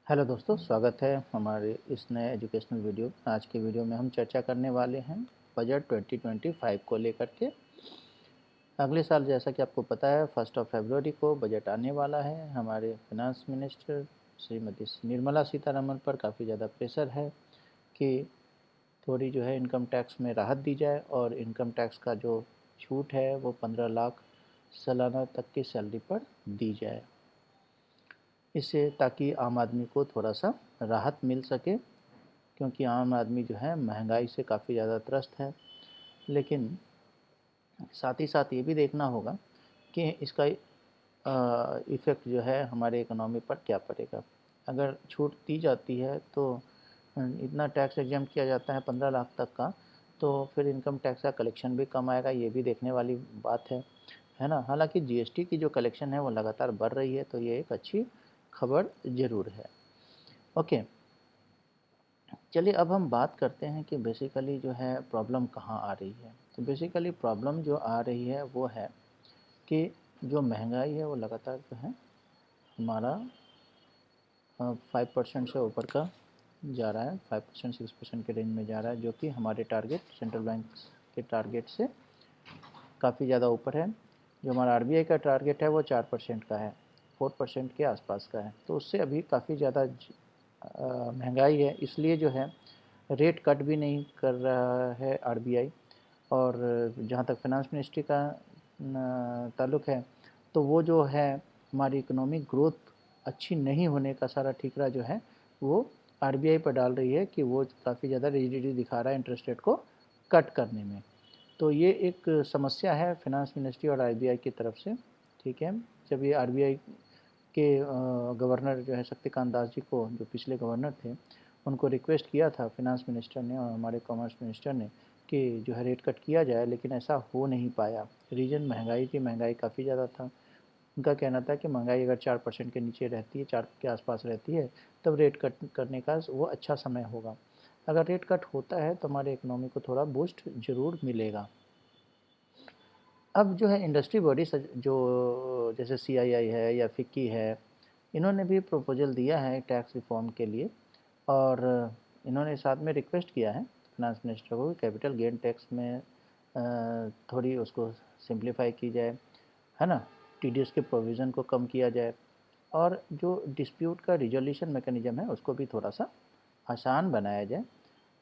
Hello दोस्तों, स्वागत है हमारे इस नए एजुकेशनल वीडियो। आज के वीडियो में हम चर्चा करने वाले हैं बजट 2025 को लेकर के। अगले साल जैसा कि आपको पता है 1 फरवरी को बजट आने वाला है। हमारे फाइनेंस मिनिस्टर श्रीमती निर्मला सीतारमण पर काफ़ी ज़्यादा प्रेशर है कि थोड़ी जो है इनकम टैक्स में राहत दी जाए और इनकम टैक्स का जो छूट है वो 15 लाख सालाना तक की सैलरी पर दी जाए, इससे ताकि आम आदमी को थोड़ा सा राहत मिल सके, क्योंकि आम आदमी जो है महंगाई से काफ़ी ज़्यादा त्रस्त है। लेकिन साथ ही साथ ये भी देखना होगा कि इसका इफ़ेक्ट जो है हमारे इकोनॉमी पर क्या पड़ेगा। अगर छूट दी जाती है तो इतना टैक्स एग्जाम किया जाता है 15 लाख तक का, तो फिर इनकम टैक्स का कलेक्शन भी कम आएगा, ये भी देखने वाली बात है ना। हालांकि जीएसटी की जो कलेक्शन है वो लगातार बढ़ रही है, तो ये एक अच्छी खबर ज़रूर है। ओके, चलिए अब हम बात करते हैं कि बेसिकली जो है प्रॉब्लम कहाँ आ रही है। तो बेसिकली प्रॉब्लम जो आ रही है वो है कि जो महंगाई है वो लगातार जो है हमारा 5% से ऊपर का जा रहा है, 5% 6% के रेंज में जा रहा है, जो कि हमारे टारगेट सेंट्रल बैंक के टारगेट से काफ़ी ज़्यादा ऊपर है। जो हमारा आरबीआई का टारगेट है वो 4% का है, 4% के आसपास का है। तो उससे अभी काफ़ी ज़्यादा महंगाई है, इसलिए जो है रेट कट भी नहीं कर रहा है आरबीआई। और जहाँ तक फाइनेंस मिनिस्ट्री का ताल्लुक़ है, तो वो जो है हमारी इकोनॉमिक ग्रोथ अच्छी नहीं होने का सारा ठीकरा जो है वो आरबीआई पर डाल रही है कि वो काफ़ी ज़्यादा रिजिडिटी दिखा रहा है इंटरेस्ट रेट को कट करने में। तो ये एक समस्या है फाइनेंस मिनिस्ट्री और आरबीआई की तरफ से। ठीक है, जब ये आरबीआई के गवर्नर जो है शक्तिकांत दास जी को, जो पिछले गवर्नर थे, उनको रिक्वेस्ट किया था फाइनेंस मिनिस्टर ने और हमारे कॉमर्स मिनिस्टर ने कि जो है रेट कट किया जाए, लेकिन ऐसा हो नहीं पाया। रीज़न महंगाई थी, महंगाई काफ़ी ज़्यादा था। उनका कहना था कि महंगाई अगर 4% के नीचे रहती है, 4 के आसपास रहती है, तब रेट कट करने का वो अच्छा समय होगा। अगर रेट कट होता है तो हमारे इकोनॉमी को थोड़ा बूस्ट ज़रूर मिलेगा। अब जो है इंडस्ट्री बॉडी जो जैसे सीआईआई है या फिक्की है, इन्होंने भी प्रपोजल दिया है टैक्स रिफॉर्म के लिए, और इन्होंने साथ में रिक्वेस्ट किया है फाइनेंस मिनिस्टर को कि कैपिटल गेन टैक्स में थोड़ी उसको सिंप्लीफाई की जाए, है ना। टीडीएस के प्रोविज़न को कम किया जाए और जो डिस्प्यूट का रिजोल्यूशन मैकेनिज़्म है उसको भी थोड़ा सा आसान बनाया जाए।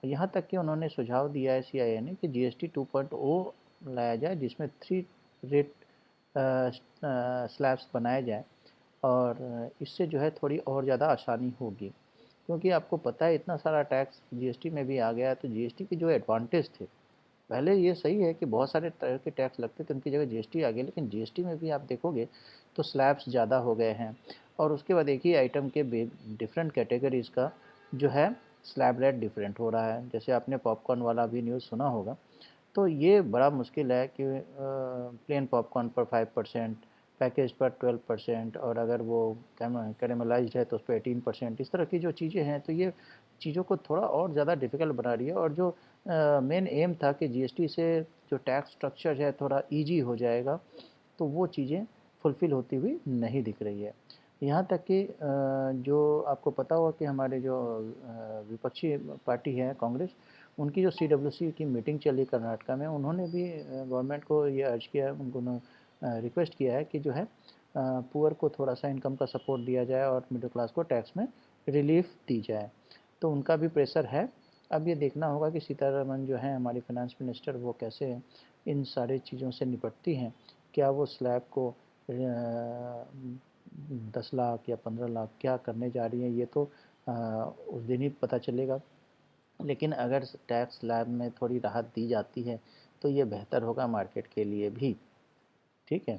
यहाँ तक कि उन्होंने सुझाव दिया है सीआईआई ने कि जीएसटी 2.0 लाया जाए, जिसमें 3 रेट स्लैब्स बनाए जाए, और इससे जो है थोड़ी और ज़्यादा आसानी होगी। क्योंकि आपको पता है इतना सारा टैक्स जीएसटी में भी आ गया है, तो जीएसटी के जो एडवांटेज थे, पहले ये सही है कि बहुत सारे तरह के टैक्स लगते थे, उनकी जगह जीएसटी आ गया, लेकिन जीएसटी में भी आप देखोगे तो स्लैब्स ज़्यादा हो गए हैं। और उसके बाद एक ही आइटम के डिफरेंट कैटेगरीज़ का जो है स्लैब रेट डिफरेंट हो रहा है। जैसे आपने पॉपकॉर्न वाला भी न्यूज़ सुना होगा, तो ये बड़ा मुश्किल है कि प्लेन पॉपकॉर्न पर 5%, पैकेज पर 12%, और अगर वो कैरेमलाइज्ड है तो उस पर 18%। इस तरह की जो चीज़ें हैं, तो ये चीज़ों को थोड़ा और ज़्यादा डिफ़िकल्ट बना रही है। और जो मेन एम था कि जीएसटी से जो टैक्स स्ट्रक्चर है थोड़ा ईजी हो जाएगा, तो वो चीज़ें फुलफ़िल होती हुई नहीं दिख रही है। यहाँ तक कि जो आपको पता होगा कि हमारे जो विपक्षी पार्टी है कांग्रेस, उनकी जो सीडब्ल्यूसी की मीटिंग चली कर्नाटका में, उन्होंने भी गवर्नमेंट को ये अर्ज किया है, उनको रिक्वेस्ट किया है कि जो है पुअर को थोड़ा सा इनकम का सपोर्ट दिया जाए और मिडिल क्लास को टैक्स में रिलीफ दी जाए। तो उनका भी प्रेशर है। अब ये देखना होगा कि सीतारमण जो है हमारी फाइनेंस मिनिस्टर, वो कैसे इन सारी चीज़ों से निपटती हैं। क्या वो स्लैब को 10 लाख या 15 लाख क्या करने जा रही हैं, ये तो उस दिन ही पता चलेगा। लेकिन अगर टैक्स स्लैब में थोड़ी राहत दी जाती है तो ये बेहतर होगा मार्केट के लिए भी। ठीक है,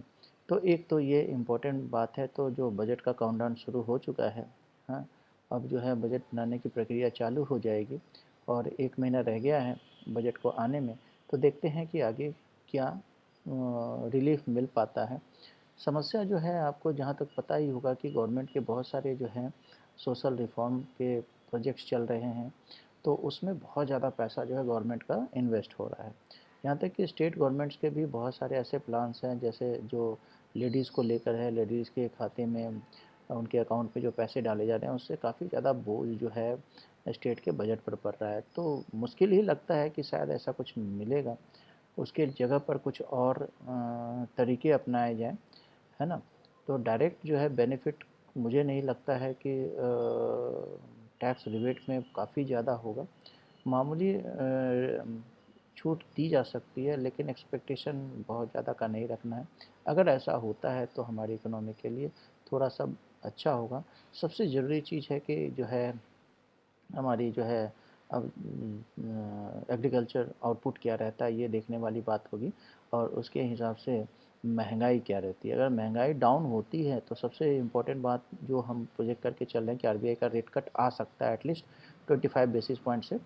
तो एक तो ये इम्पोर्टेंट बात है। तो जो बजट का काउंटडाउन शुरू हो चुका है, हाँ, अब जो है बजट बनाने की प्रक्रिया चालू हो जाएगी और 1 महीना रह गया है बजट को आने में। तो देखते हैं कि आगे क्या रिलीफ मिल पाता है। समस्या जो है, आपको जहाँ तक पता ही होगा कि गवर्नमेंट के बहुत सारे जो हैं सोशल रिफॉर्म के प्रोजेक्ट्स चल रहे हैं, तो उसमें बहुत ज़्यादा पैसा जो है गवर्नमेंट का इन्वेस्ट हो रहा है। यहाँ तक कि स्टेट गवर्नमेंट्स के भी बहुत सारे ऐसे प्लान्स हैं, जैसे जो लेडीज़ को लेकर है, लेडीज़ के खाते में उनके अकाउंट पे जो पैसे डाले जा रहे हैं उससे काफ़ी ज़्यादा बोझ जो है स्टेट के बजट पर पड़ रहा है। तो मुश्किल ही लगता है कि शायद ऐसा कुछ मिलेगा, उसके जगह पर कुछ और तरीके अपनाए जाएँ, है ना? तो डायरेक्ट जो है बेनिफिट मुझे नहीं लगता है कि टैक्स रिबेट में काफ़ी ज़्यादा होगा। मामूली छूट दी जा सकती है, लेकिन एक्सपेक्टेशन बहुत ज़्यादा का नहीं रखना है। अगर ऐसा होता है तो हमारी इकोनॉमी के लिए थोड़ा सा अच्छा होगा। सबसे ज़रूरी चीज़ है कि जो है हमारी जो है अब एग्रीकल्चर आउटपुट क्या रहता है ये देखने वाली बात होगी, और उसके हिसाब से महंगाई क्या रहती है। अगर महंगाई डाउन होती है तो सबसे इम्पोर्टेंट बात जो हम प्रोजेक्ट करके चल रहे हैं कि आरबीआई का रेट कट आ सकता है एटलीस्ट 25 बेसिस पॉइंट से,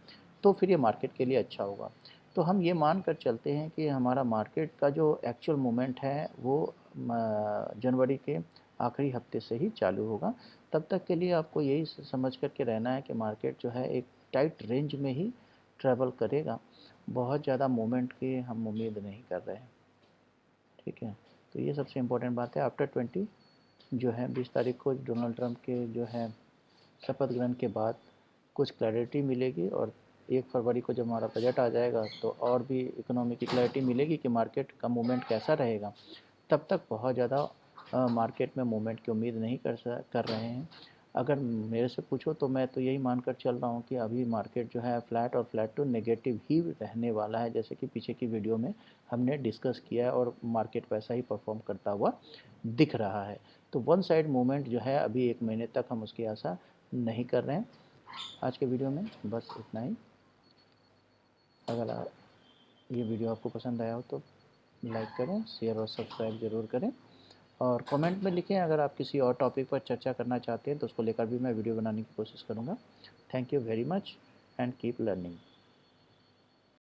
तो फिर ये मार्केट के लिए अच्छा होगा। तो हम ये मान कर चलते हैं कि हमारा मार्केट का जो एक्चुअल मूवमेंट है वो जनवरी के आखिरी हफ्ते से ही चालू होगा। तब तक के लिए आपको यही समझ कर के रहना है कि मार्केट जो है एक टाइट रेंज में ही ट्रैवल करेगा, बहुत ज़्यादा मूवमेंट की हम उम्मीद नहीं कर रहे हैं। ठीक है, तो ये सबसे इम्पोर्टेंट बात है। आफ्टर 20 जो है 20 तारीख को डोनाल्ड ट्रंप के जो है शपथ ग्रहण के बाद कुछ क्लैरिटी मिलेगी, और 1 फरवरी को जब हमारा बजट आ जाएगा तो और भी इकोनॉमी की क्लैरिटी मिलेगी कि मार्केट का मूवमेंट कैसा रहेगा। तब तक बहुत ज़्यादा मार्केट में मूवमेंट की उम्मीद नहीं कर रहे हैं। अगर मेरे से पूछो तो मैं तो यही मानकर चल रहा हूँ कि अभी मार्केट जो है फ्लैट और फ्लैट टू नेगेटिव ही रहने वाला है, जैसे कि पीछे की वीडियो में हमने डिस्कस किया है, और मार्केट वैसा ही परफॉर्म करता हुआ दिख रहा है। तो वन साइड मूवमेंट जो है अभी 1 महीने तक हम उसकी आशा नहीं कर रहे हैं। आज के वीडियो में बस इतना ही। अगर ये वीडियो आपको पसंद आया हो तो लाइक करें, शेयर और सब्सक्राइब ज़रूर करें, और कमेंट में लिखें अगर आप किसी और टॉपिक पर चर्चा करना चाहते हैं तो उसको लेकर भी मैं वीडियो बनाने की कोशिश करूँगा। Thank you very much and keep learning.